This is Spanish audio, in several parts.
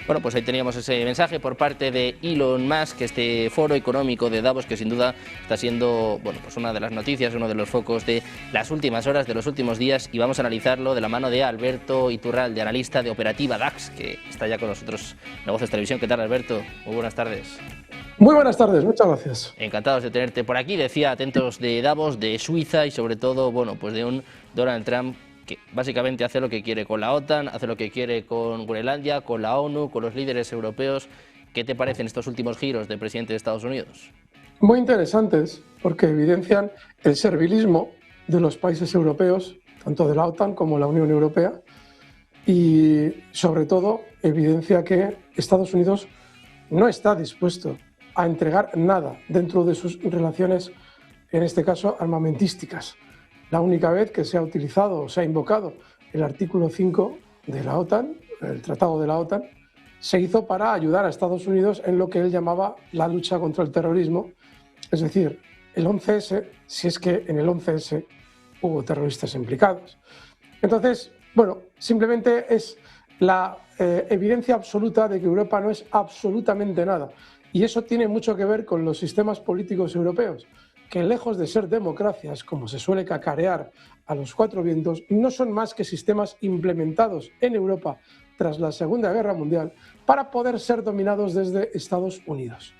Bueno, pues ahí teníamos ese mensaje por parte de Elon Musk, este foro económico de Davos que sin duda está siendo, bueno, pues una de las noticias, uno de los focos de las últimas horas, de los últimos días, y vamos a analizarlo de la mano de Alberto Iturralde, analista de Operativa DAX, que está ya con nosotros en Negocios Televisión. ¿Qué tal, Alberto? Muy buenas tardes. Muy buenas tardes, muchas gracias. Encantados de tenerte por aquí. Decía, atentos de Davos, de Suiza y sobre todo, bueno, pues de un Donald Trump que básicamente hace lo que quiere con la OTAN, hace lo que quiere con Groenlandia, con la ONU, con los líderes europeos. ¿Qué te parecen estos últimos giros del presidente de Estados Unidos? Muy interesantes porque evidencian el servilismo de los países europeos, tanto de la OTAN como la Unión Europea, y sobre todo evidencia que Estados Unidos no está dispuesto a entregar nada dentro de sus relaciones, en este caso armamentísticas. La única vez que se ha utilizado o se ha invocado el artículo 5 de la OTAN, el Tratado de la OTAN, se hizo para ayudar a Estados Unidos en lo que él llamaba la lucha contra el terrorismo, es decir, el 11S, si es que en el 11S hubo terroristas implicados. Entonces, bueno, simplemente es la evidencia absoluta de que Europa no es absolutamente nada. Y eso tiene mucho que ver con los sistemas políticos europeos, que lejos de ser democracias, como se suele cacarear a los cuatro vientos, no son más que sistemas implementados en Europa tras la Segunda Guerra Mundial para poder ser dominados desde Estados Unidos.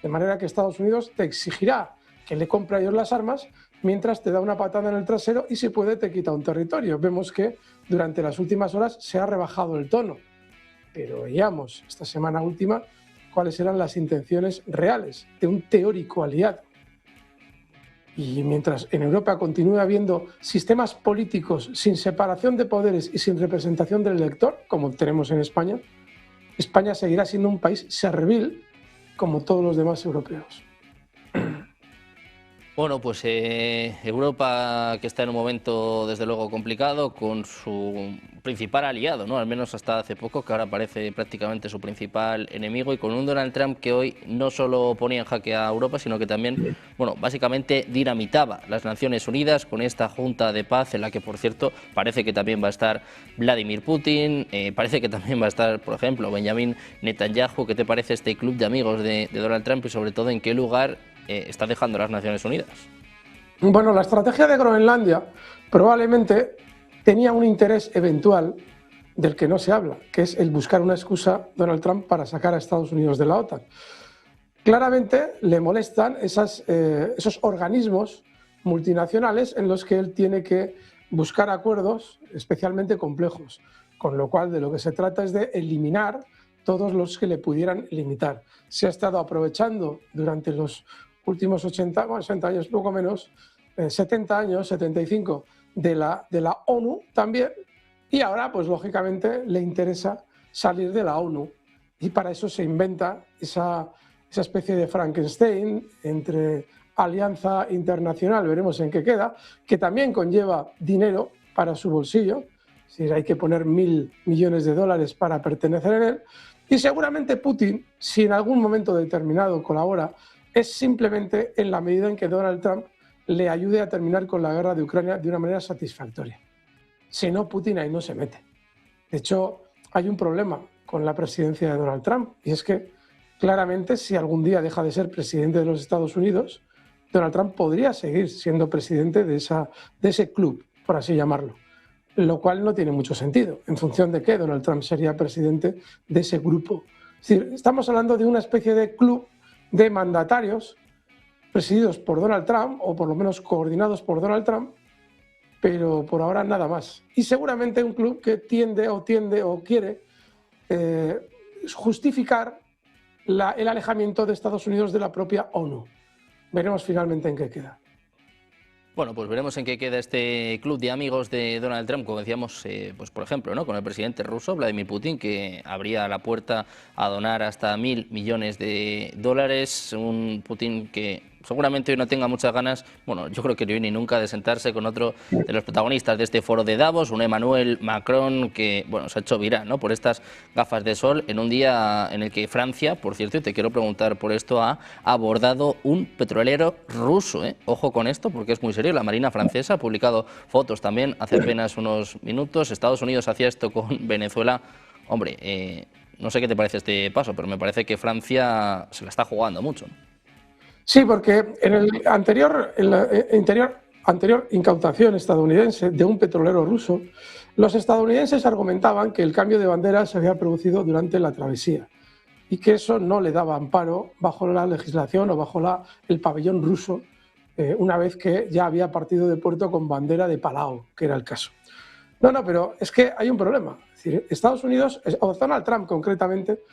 De manera que Estados Unidos te exigirá que le compre a ellos las armas mientras te da una patada en el trasero y si puede te quita un territorio. Vemos que durante las últimas horas se ha rebajado el tono, pero veíamos esta semana última cuáles eran las intenciones reales de un teórico aliado. Y mientras en Europa continúe habiendo sistemas políticos sin separación de poderes y sin representación del elector, como tenemos en España, España seguirá siendo un país servil como todos los demás europeos. Bueno, pues Europa, que está en un momento desde luego complicado, con su principal aliado, ¿no? Al menos hasta hace poco, que ahora parece prácticamente su principal enemigo, y con un Donald Trump que hoy no solo ponía en jaque a Europa, sino que también, bueno, básicamente dinamitaba las Naciones Unidas con esta Junta de Paz en la que, por cierto, parece que también va a estar Vladimir Putin, parece que también va a estar, por ejemplo, Benjamin Netanyahu. ¿Qué te parece este club de amigos de Donald Trump y sobre todo en qué lugar está dejando las Naciones Unidas? Bueno, la estrategia de Groenlandia probablemente tenía un interés eventual del que no se habla, que es el buscar una excusa Donald Trump para sacar a Estados Unidos de la OTAN. Claramente le molestan esos organismos multinacionales en los que él tiene que buscar acuerdos especialmente complejos, con lo cual de lo que se trata es de eliminar todos los que le pudieran limitar. Se ha estado aprovechando durante los últimos 80 años, poco menos, 70 años, 75, de la ONU también, y ahora, pues lógicamente, le interesa salir de la ONU. Y para eso se inventa esa especie de Frankenstein entre alianza internacional, veremos en qué queda, que también conlleva dinero para su bolsillo, es decir, hay que poner $1.000 millones para pertenecer en él, y seguramente Putin, si en algún momento determinado colabora, es simplemente en la medida en que Donald Trump le ayude a terminar con la guerra de Ucrania de una manera satisfactoria. Si no, Putin ahí no se mete. De hecho, hay un problema con la presidencia de Donald Trump, y es que claramente si algún día deja de ser presidente de los Estados Unidos, Donald Trump podría seguir siendo presidente de ese club, por así llamarlo, lo cual no tiene mucho sentido, en función de que Donald Trump sería presidente de ese grupo. Es decir, estamos hablando de una especie de club de mandatarios presididos por Donald Trump, o por lo menos coordinados por Donald Trump, pero por ahora nada más. Y seguramente un club que tiende o quiere justificar el alejamiento de Estados Unidos de la propia ONU. Veremos finalmente en qué queda. Bueno, pues veremos en qué queda este club de amigos de Donald Trump, como decíamos, pues por ejemplo, ¿no?, con el presidente ruso, Vladimir Putin, que abría la puerta a donar hasta $1.000 millones. Un Putin que seguramente hoy no tenga muchas ganas, bueno, yo creo que ni hoy ni nunca, de sentarse con otro de los protagonistas de este foro de Davos, un Emmanuel Macron que, bueno, se ha hecho viral, ¿no?, por estas gafas de sol en un día en el que Francia, por cierto, y te quiero preguntar por esto, ha abordado un petrolero ruso, ¿eh? Ojo con esto, porque es muy serio. La Marina francesa ha publicado fotos también hace apenas unos minutos. Estados Unidos hacía esto con Venezuela. Hombre, no sé qué te parece este paso, pero me parece que Francia se la está jugando mucho, ¿no? Sí, porque en la anterior incautación estadounidense de un petrolero ruso, los estadounidenses argumentaban que el cambio de bandera se había producido durante la travesía y que eso no le daba amparo bajo la legislación o bajo el pabellón ruso, una vez que ya había partido de puerto con bandera de Palau, que era el caso. No, pero es que hay un problema. Es decir, Estados Unidos, o Donald Trump concretamente,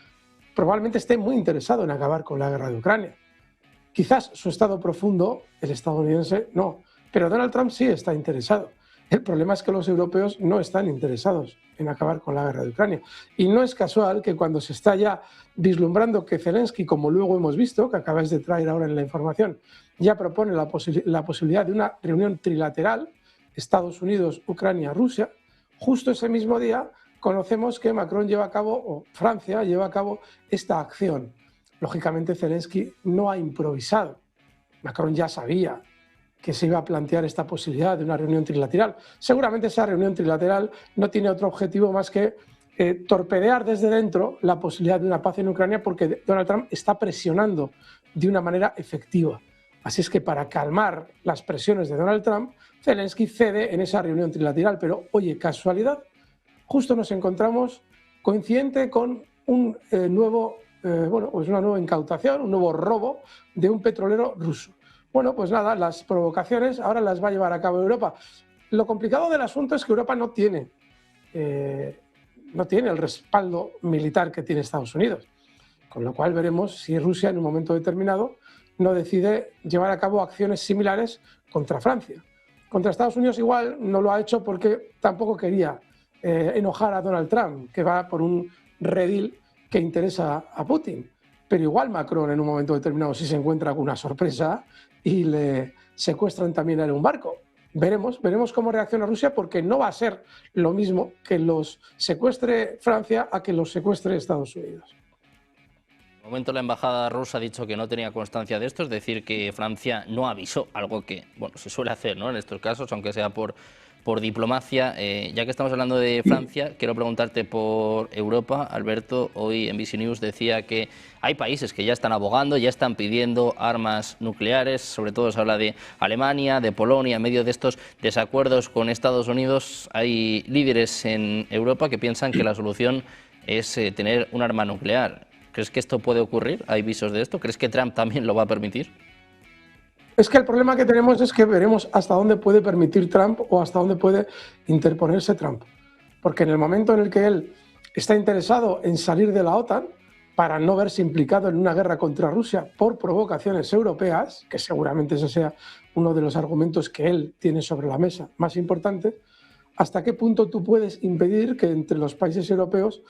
probablemente esté muy interesado en acabar con la guerra de Ucrania. Quizás su estado profundo, el estadounidense, no, pero Donald Trump sí está interesado. El problema es que los europeos no están interesados en acabar con la guerra de Ucrania. Y no es casual que cuando se está ya vislumbrando que Zelensky, como luego hemos visto, que acabáis de traer ahora en la información, ya propone la posibilidad de una reunión trilateral, Estados Unidos, Ucrania, Rusia, justo ese mismo día conocemos que Macron lleva a cabo, o Francia lleva a cabo esta acción. Lógicamente Zelensky no ha improvisado. Macron ya sabía que se iba a plantear esta posibilidad de una reunión trilateral. Seguramente esa reunión trilateral no tiene otro objetivo más que torpedear desde dentro la posibilidad de una paz en Ucrania, porque Donald Trump está presionando de una manera efectiva. Así es que para calmar las presiones de Donald Trump, Zelensky cede en esa reunión trilateral. Pero, oye, casualidad, justo nos encontramos coincidente con un pues una nueva incautación, un nuevo robo de un petrolero ruso. Bueno, pues nada, las provocaciones ahora las va a llevar a cabo Europa. Lo complicado del asunto es que Europa no tiene el respaldo militar que tiene Estados Unidos, con lo cual veremos si Rusia en un momento determinado no decide llevar a cabo acciones similares contra Francia. Contra Estados Unidos igual no lo ha hecho porque tampoco quería enojar a Donald Trump, que va por un redil que interesa a Putin. Pero igual Macron en un momento determinado sí se encuentra con una sorpresa y le secuestran también en un barco. Veremos cómo reacciona Rusia, porque no va a ser lo mismo que los secuestre Francia a que los secuestre Estados Unidos. De momento la embajada rusa ha dicho que no tenía constancia de esto, es decir, que Francia no avisó, algo que se suele hacer, ¿no?, en estos casos, aunque sea por diplomacia. Ya que estamos hablando de Francia, quiero preguntarte por Europa. Alberto, hoy en BBC News decía que hay países que ya están abogando, ya están pidiendo armas nucleares, sobre todo se habla de Alemania, de Polonia. En medio de estos desacuerdos con Estados Unidos, hay líderes en Europa que piensan que la solución es tener un arma nuclear. ¿Crees que esto puede ocurrir? ¿Hay visos de esto? ¿Crees que Trump también lo va a permitir? Es que el problema que tenemos es que veremos hasta dónde puede permitir Trump o hasta dónde puede interponerse Trump. Porque en el momento en el que él está interesado en salir de la OTAN para no verse implicado en una guerra contra Rusia por provocaciones europeas, que seguramente ese sea uno de los argumentos que él tiene sobre la mesa más importante, ¿hasta qué punto tú puedes impedir que entre los países europeos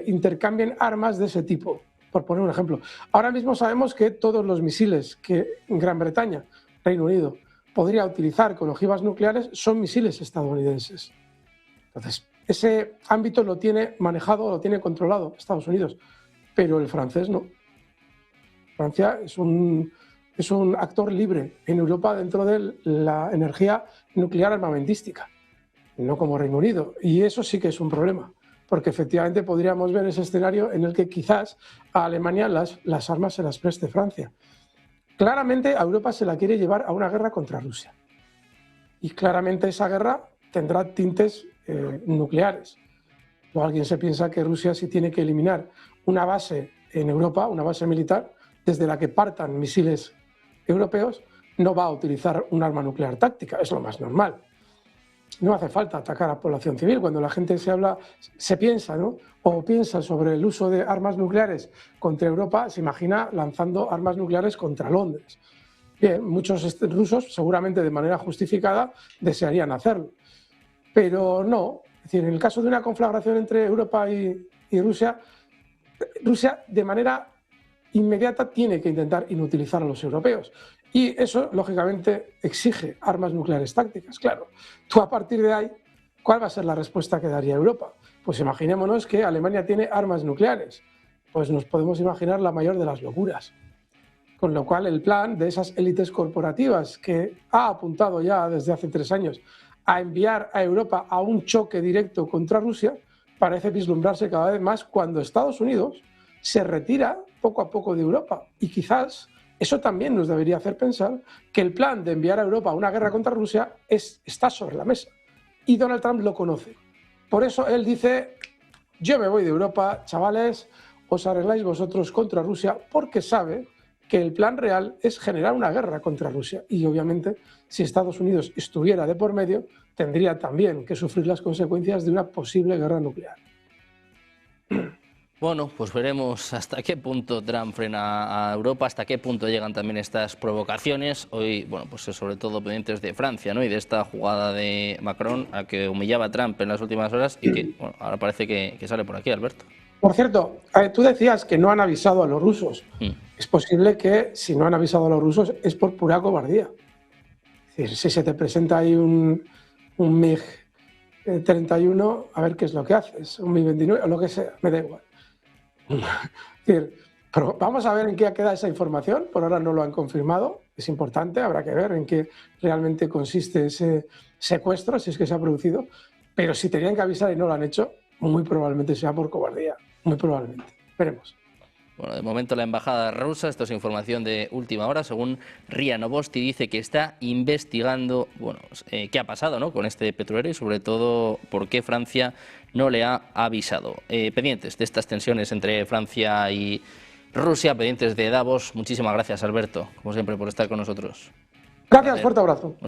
intercambien armas de ese tipo? Por poner un ejemplo, ahora mismo sabemos que todos los misiles que Gran Bretaña, Reino Unido, podría utilizar con ojivas nucleares son misiles estadounidenses. Entonces, ese ámbito lo tiene manejado, lo tiene controlado Estados Unidos, pero el francés no. Francia es un actor libre en Europa dentro de la energía nuclear armamentística, no como Reino Unido, y eso sí que es un problema, porque efectivamente podríamos ver ese escenario en el que quizás a Alemania las armas se las preste Francia. Claramente a Europa se la quiere llevar a una guerra contra Rusia, y claramente esa guerra tendrá tintes nucleares. O alguien se piensa que Rusia, si tiene que eliminar una base en Europa, una base militar, desde la que partan misiles europeos, no va a utilizar un arma nuclear táctica, es lo más normal. No hace falta atacar a la población civil. Cuando la gente se piensa, ¿no?, o piensa sobre el uso de armas nucleares contra Europa, se imagina lanzando armas nucleares contra Londres. Bien, muchos rusos, seguramente de manera justificada, desearían hacerlo. Pero no. Es decir, en el caso de una conflagración entre Europa y Rusia, Rusia de manera inmediata tiene que intentar inutilizar a los europeos. Y eso, lógicamente, exige armas nucleares tácticas. Claro, tú a partir de ahí, ¿cuál va a ser la respuesta que daría Europa? Pues imaginémonos que Alemania tiene armas nucleares. Pues nos podemos imaginar la mayor de las locuras. Con lo cual, el plan de esas élites corporativas que ha apuntado ya desde hace 3 años a enviar a Europa a un choque directo contra Rusia parece vislumbrarse cada vez más cuando Estados Unidos se retira poco a poco de Europa. Y quizás eso también nos debería hacer pensar que el plan de enviar a Europa a una guerra contra Rusia está sobre la mesa. Y Donald Trump lo conoce. Por eso él dice, yo me voy de Europa, chavales, os arregláis vosotros contra Rusia, porque sabe que el plan real es generar una guerra contra Rusia. Y obviamente, si Estados Unidos estuviera de por medio, tendría también que sufrir las consecuencias de una posible guerra nuclear. Bueno, pues veremos hasta qué punto Trump frena a Europa, hasta qué punto llegan también estas provocaciones. Hoy, bueno, pues sobre todo pendientes de Francia, ¿no? Y de esta jugada de Macron a que humillaba a Trump en las últimas horas y que, bueno, ahora parece que sale por aquí, Alberto. Por cierto, tú decías que no han avisado a los rusos. Es posible que si no han avisado a los rusos es por pura cobardía. Es decir, si se te presenta ahí un MiG-31, a ver qué es lo que haces, un MiG-29 o lo que sea, me da igual. Es decir, pero vamos a ver en qué queda esa información. Por ahora no lo han confirmado, es importante, habrá que ver en qué realmente consiste ese secuestro, si es que se ha producido. Pero si tenían que avisar y no lo han hecho, muy probablemente sea por cobardía, muy probablemente. Veremos. Bueno, de momento la embajada rusa, esto es información de última hora, según RIA Novosti, dice que está investigando, bueno, qué ha pasado, ¿no?, con este petrolero y sobre todo por qué Francia no le ha avisado. Pendientes de estas tensiones entre Francia y Rusia, pendientes de Davos. Muchísimas gracias, Alberto, como siempre, por estar con nosotros. Gracias, fuerte abrazo.